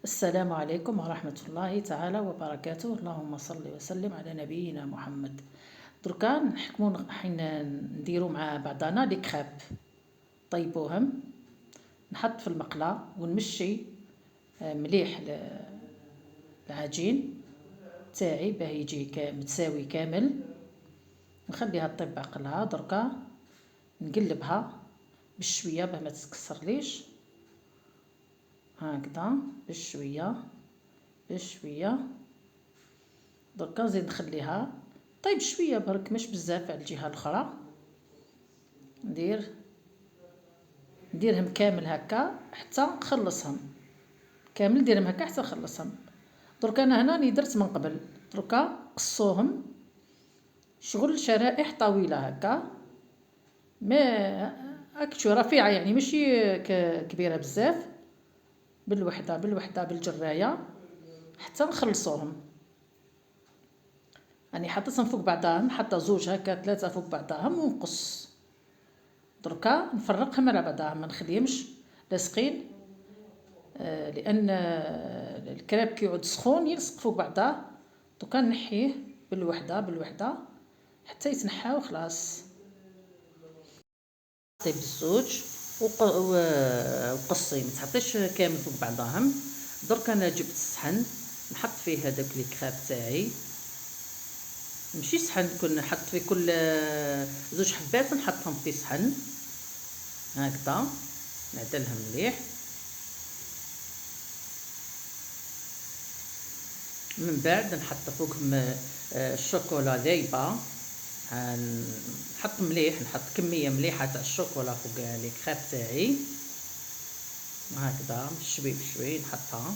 السلام عليكم ورحمة الله تعالى وبركاته. اللهم صل وسلم على نبينا محمد. دركا نحكمو حين نديرو مع بعضنا لي كريب. طيبوهم، نحط في المقلة ونمشي مليح العجين تاعي باه يجي متساوي كامل. نخليها طيب بعقلها. دركا نقلبها بشويه باه ما تتكسرليش، هكذا بشويه بشويه. دركا نزيد نخليها طيب شويه برك، مش بزاف على الجهه الاخرى. نديرهم كامل هكا حتى نخلصهم كامل، نديرهم هكا حتى نخلصهم. دركا انا هنا راني درت من قبل، دركا قصوهم شغل شرائح طويله هكا، ما هاك رفيعه يعني ماشي كبيره بزاف. بالوحده بالوحده بالجرايه حتى نخلصوهم. راني حطيتهم فوق بعضهم، حتى زوج هكا ثلاثه فوق بعضهم ونقص. دركا نفرقهم على بعضهم، ما نخليهمش لاصقين، لان الكريب كيعود سخون يلصق فوق بعضه. دركا نحيه بالوحده بالوحده حتى يتنحى وخلاص. طيب الزوج وقصي، ما تحطيش كامل فوق بعضهم. دركا انا جبت الصحن نحط فيه هذاك لي كريب تاعي، ماشي صحن كون نحط فيه كل زوج حبات، نحطهم في صحن هكذا نعدلهم مليح. من بعد نحط فوقهم الشوكولا ذايبه، نحط مليح، نحط كميه مليحه تاع الشوكولا فوق لي كريب تاعي هكذا بشوي بشوي نحطها.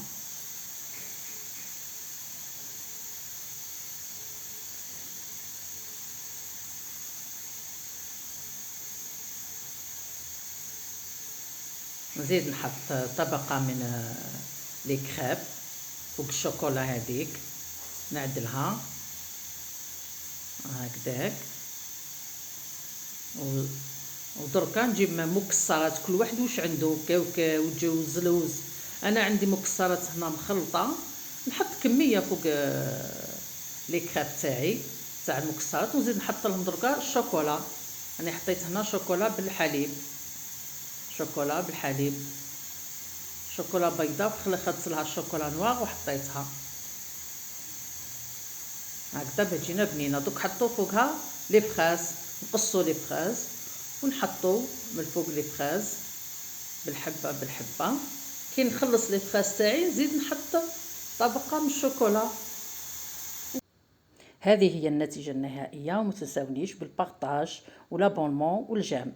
نزيد نحط طبقه من لي كريب فوق الشوكولا هذيك، نعدلها هكذاك. ودركا نجيب مكسرات، كل واحد واش عنده، كاوكاو جوز لوز. انا عندي مكسرات هنا مخلطه، نحط كميه فوق لي كريب تاعي تاع المكسرات، ونزيد نحط لهم دركا الشوكولا. انا حطيت هنا شوكولا بالحليب، شوكولا بالحليب، شوكولا بيضاء خلطت لها الشوكولا نوار وحطيتها هكذا باش تجينا بنينه. دوك حطوا فوقها لي فراز، نقصوا لي فراز ونحطوا من الفوق لي فراز بالحبه بالحبه. كي نخلص لي فراز تاعي نزيد نحط طبقه من الشوكولا. هذه هي النتيجه النهائيه، وما تنساونيش بالبارطاج والابونمون والجيم.